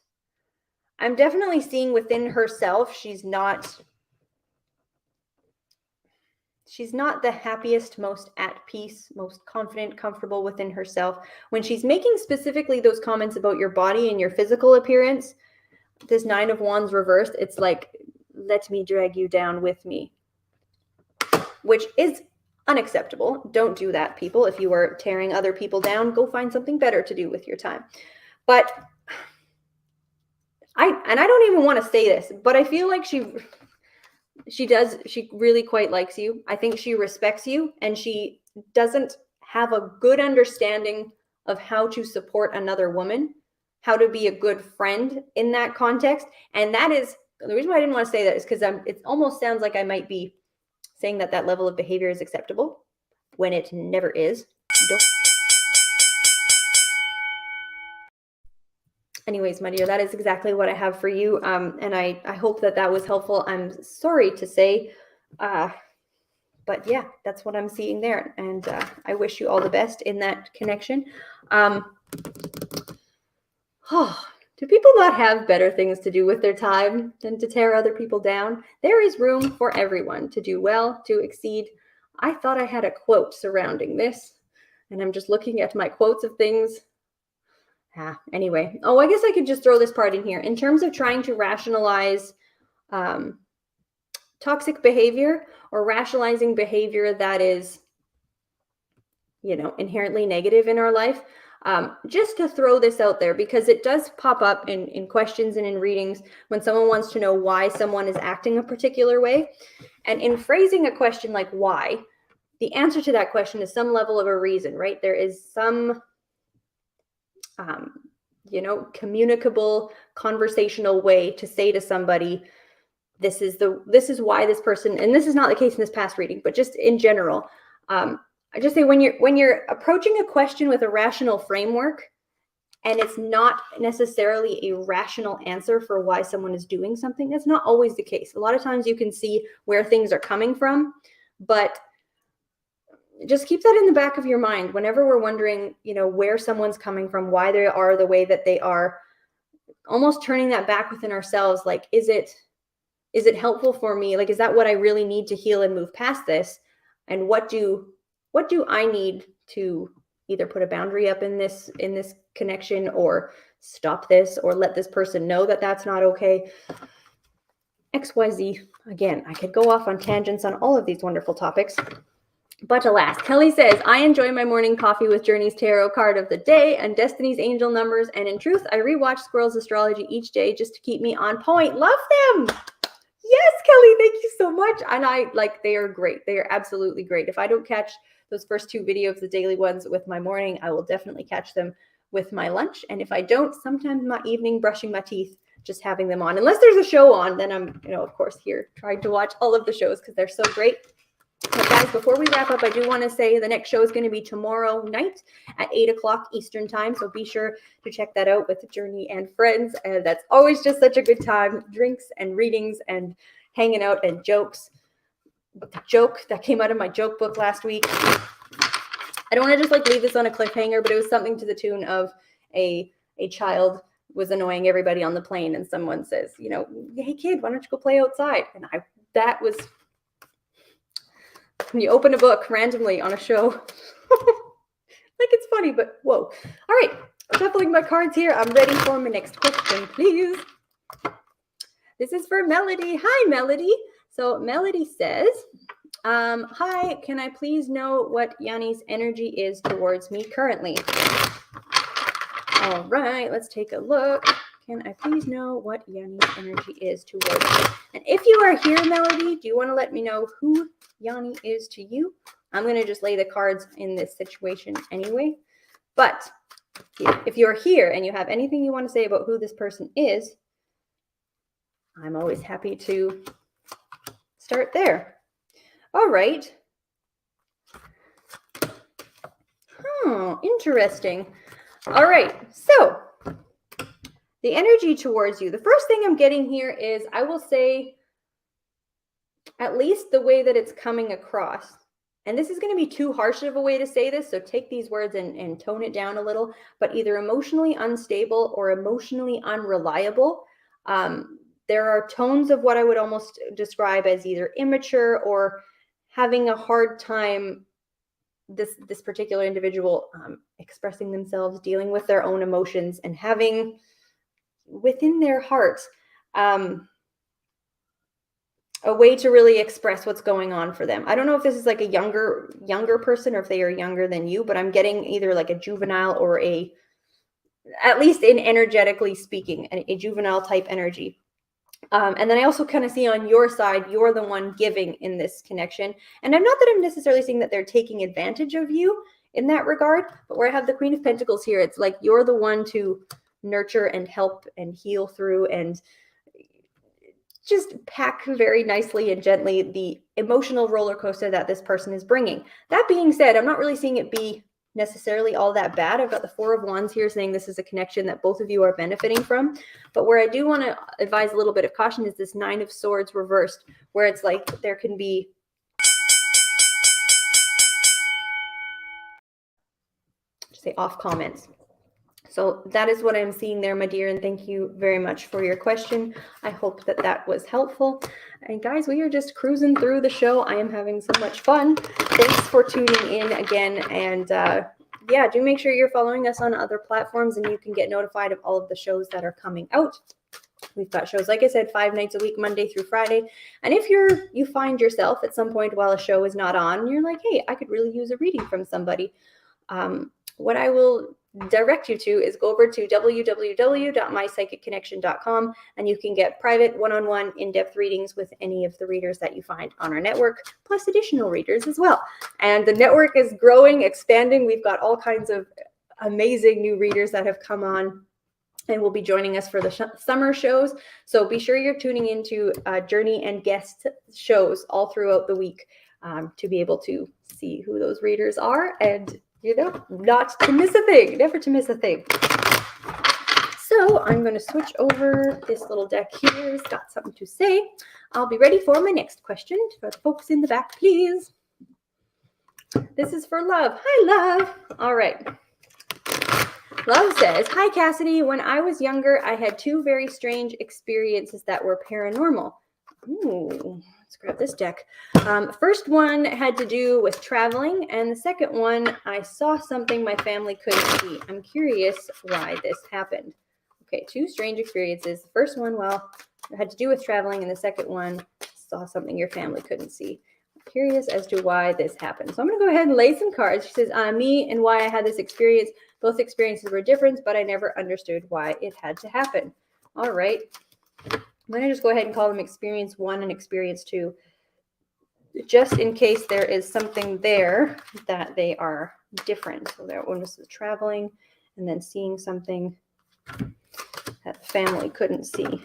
I'm definitely seeing within herself, she's not the happiest, most at peace, most confident, comfortable within herself. When she's making specifically those comments about your body and your physical appearance, this 9 of Wands reversed, it's like, let me drag you down with me, which is unacceptable. Don't do that, people. If you are tearing other people down, go find something better to do with your time. But I don't even want to say this, but I feel like she really quite likes you. I think she respects you, and she doesn't have a good understanding of how to support another woman, how to be a good friend in that context. And that is the reason why I didn't want to say that, is because it almost sounds like I might be saying that that level of behavior is acceptable when it never is. Anyways, my dear, that is exactly what I have for you. And I hope that that was helpful. I'm sorry to say, but yeah, that's what I'm seeing there. And I wish you all the best in that connection. Do people not have better things to do with their time than to tear other people down? There is room for everyone to do well, to exceed. I thought I had a quote surrounding this, and I'm just looking at my quotes of things. Anyway, I guess I could just throw this part in here. In terms of trying to rationalize toxic behavior, or rationalizing behavior that is, inherently negative in our life, just to throw this out there, because it does pop up in questions and in readings when someone wants to know why someone is acting a particular way. And in phrasing a question like why, the answer to that question is some level of a reason, right? There is some communicable, conversational way to say to somebody, this is why this person, and this is not the case in this past reading, but just in general, I just say when you're approaching a question with a rational framework, and it's not necessarily a rational answer for why someone is doing something, that's not always the case. A lot of times you can see where things are coming from, but just keep that in the back of your mind whenever we're wondering, where someone's coming from, why they are the way that they are. Almost turning that back within ourselves, like, is it helpful for me? Like, is that what I really need to heal and move past this? And what do I need to either put a boundary up in this connection, or stop this, or let this person know that that's not okay? XYZ. Again, I could go off on tangents on all of these wonderful topics. But alas, Kelly says, I enjoy my morning coffee with Journey's Tarot card of the day and Destiny's Angel numbers. And in truth, I rewatch Squirrel's astrology each day just to keep me on point. Love them. Yes, Kelly, thank you so much. And they are great. They are absolutely great. If I don't catch those first 2 videos, the daily ones with my morning, I will definitely catch them with my lunch. And if I don't, sometimes my evening brushing my teeth, just having them on. Unless there's a show on, then I'm, of course, here trying to watch all of the shows because they're so great. But guys, before we wrap up, I do want to say the next show is going to be tomorrow night at 8 o'clock Eastern time. So be sure to check that out with Journey and friends. And that's always just such a good time. Drinks and readings and hanging out and jokes. The joke that came out of my joke book last week. I don't want to just leave this on a cliffhanger, but it was something to the tune of a child was annoying everybody on the plane, and someone says, hey kid, why don't you go play outside? And that was when you open a book randomly on a show. It's funny, but whoa. All right, shuffling my cards here. I'm ready for my next question, please. This is for Melody. Hi, Melody. So Melody says, hi, can I please know what Yanni's energy is towards me currently? All right, let's take a look. Can I please know what Yanni's energy is towards me? And if you are here, Melody, do you want to let me know who Yanni is to you? I'm going to just lay the cards in this situation anyway. But if you're here and you have anything you want to say about who this person is, I'm always happy to start there. All right. Interesting. All right. So the energy towards you. The first thing I'm getting here is, I will say, at least the way that it's coming across. And this is going to be too harsh of a way to say this, so take these words and tone it down a little, but either emotionally unstable or emotionally unreliable. There are tones of what I would almost describe as either immature or having a hard time, this particular individual expressing themselves, dealing with their own emotions, and having within their hearts a way to really express what's going on for them. I don't know if this is a younger person or if they are younger than you, but I'm getting either a juvenile or at least in energetically speaking, a juvenile type energy. And then I also kind of see on your side, you're the one giving in this connection. And I'm not that I'm necessarily saying that they're taking advantage of you in that regard, but where I have the Queen of Pentacles here, it's you're the one to nurture and help and heal through and just pack very nicely and gently the emotional roller coaster that this person is bringing. That being said, I'm not really seeing it be necessarily all that bad. I've got the Four of Wands here saying this is a connection that both of you are benefiting from. But where I do want to advise a little bit of caution is this Nine of Swords reversed, where it's there can be say off comments. So that is what I'm seeing there, my dear, and thank you very much for your question. I hope that was helpful. And guys, we are just cruising through the show. I am having so much fun. Thanks for tuning in again. And yeah, do make sure you're following us on other platforms and you can get notified of all of the shows that are coming out. We've got shows, like I said, 5 nights a week, Monday through Friday. And if you find yourself at some point while a show is not on, you're like, hey, I could really use a reading from somebody. What I will direct you to is go over to www.mypsychicconnection.com and you can get private one-on-one in-depth readings with any of the readers that you find on our network, plus additional readers as well. And the network is growing, expanding. We've got all kinds of amazing new readers that have come on and will be joining us for the summer shows. So be sure you're tuning into Journey and guest shows all throughout the week to be able to see who those readers are and not to miss a thing, never to miss a thing. So I'm going to switch over this little deck here. It's got something to say. I'll be ready for my next question. For the folks in the back, please. This is for Love. Hi, Love. All right. Love says, hi, Cassidy. When I was younger, I had 2 very strange experiences that were paranormal. Ooh. Let's grab this deck. First one had to do with traveling, and the second one, I saw something my family couldn't see. I'm curious why this happened. Okay, 2 strange experiences. The first one, well, it had to do with traveling, and the second one, saw something your family couldn't see. I'm curious as to why this happened. So I'm going to go ahead and lay some cards. She says, me and why I had this experience. Both experiences were different, but I never understood why it had to happen. All right. going to just go ahead and call them experience 1 and experience 2, just in case there is something there that they are different. So that one was the traveling and then seeing something that the family couldn't see.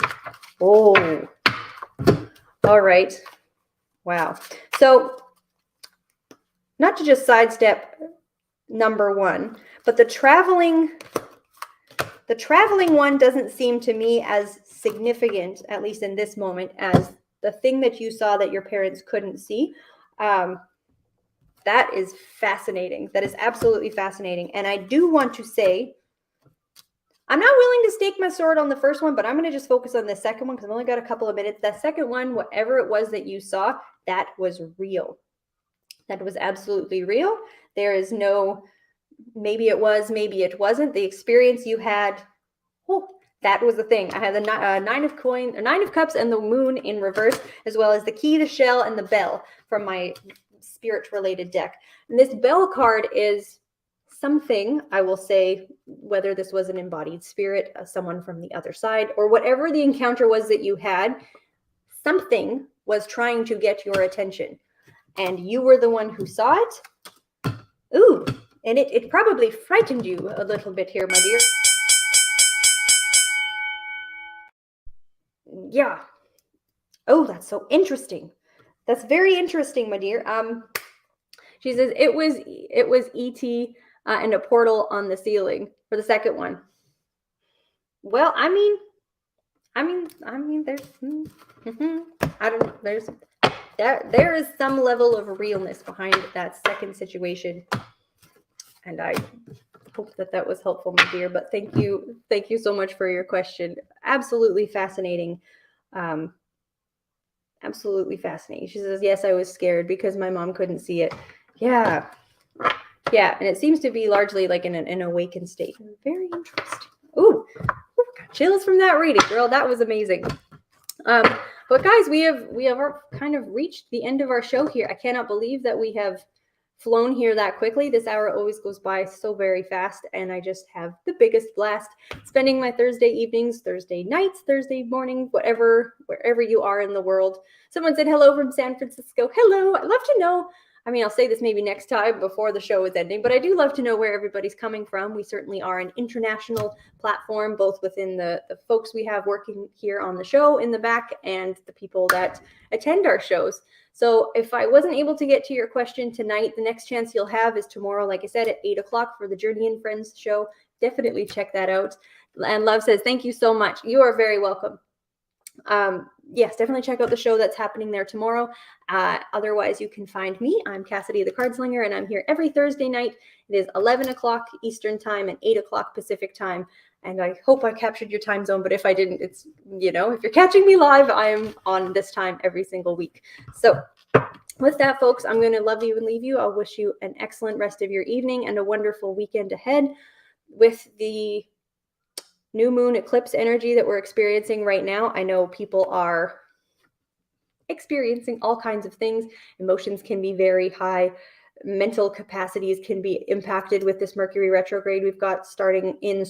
Oh, all right. Wow. So not to just sidestep number 1, but the traveling one doesn't seem to me as significant, at least in this moment, as the thing that you saw that your parents couldn't see. That is fascinating. That is absolutely fascinating. And I do want to say, I'm not willing to stake my sword on the first one, but I'm going to just focus on the second one because I've only got a couple of minutes. That second one, whatever it was that you saw, that was real. That was absolutely real. There is no, maybe it was, maybe it wasn't. The experience you had, oh, that was the thing. I had the 9 of Cups and the Moon in reverse, as well as the Key, the Shell, and the Bell from my spirit-related deck. And this Bell card is something, I will say, whether this was an embodied spirit, someone from the other side, or whatever the encounter was that you had, something was trying to get your attention. And you were the one who saw it. Ooh, and it probably frightened you a little bit here, my dear. Yeah. Oh, that's so interesting. That's very interesting, my dear. She says it was E.T. And a portal on the ceiling for the second one. Well, I mean, there's, I don't know, there is some level of realness behind that second situation, and I hope that was helpful, my dear. But thank you so much for your question. Absolutely fascinating. Absolutely fascinating. She says, yes, I was scared because my mom couldn't see it. Yeah. Yeah, and it seems to be largely like in an awakened state. Very interesting. Ooh, got chills from that reading, girl. That was amazing. But guys, we have kind of reached the end of our show here. I cannot believe that we have flown here that quickly. This hour always goes by so very fast, and I just have the biggest blast spending my Thursday evenings, Thursday nights, Thursday morning, wherever you are in the world. Someone said hello from San Francisco. Hello. I'd love to know. I mean, I'll say this maybe next time before the show is ending, but I do love to know where everybody's coming from. We certainly are an international platform, both within the folks we have working here on the show in the back and the people that attend our shows. So if I wasn't able to get to your question tonight, the next chance you'll have is tomorrow, like I said, at 8 o'clock for the Journey and Friends show. Definitely check that out. And Love says, thank you so much. You are very welcome. Yes, definitely check out the show that's happening there tomorrow. Otherwise, you can find me. I'm Cassidy the CardSlinger, and I'm here every Thursday night. It is 11 o'clock Eastern time and 8 o'clock Pacific time. And I hope I captured your time zone, but if I didn't, it's, if you're catching me live, I am on this time every single week. So with that, folks, I'm going to love you and leave you. I'll wish you an excellent rest of your evening and a wonderful weekend ahead. With the new moon eclipse energy that we're experiencing right now, I know people are experiencing all kinds of things. Emotions can be very high. Mental capacities can be impacted with this Mercury retrograde we've got starting in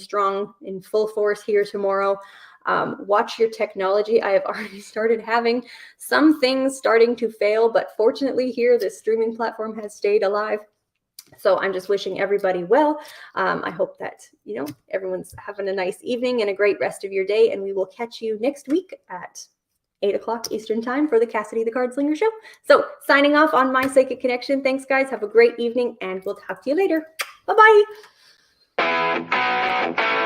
full force here tomorrow. Watch your technology. I have already started having some things starting to fail, but fortunately here, this streaming platform has stayed alive. So I'm just wishing everybody well. I hope that, everyone's having a nice evening and a great rest of your day. And we will catch you next week at 8 o'clock Eastern time for the Cassidy the CardSlinger show. So signing off on My Psychic Connection. Thanks, guys. Have a great evening, and we'll talk to you later. Bye-bye.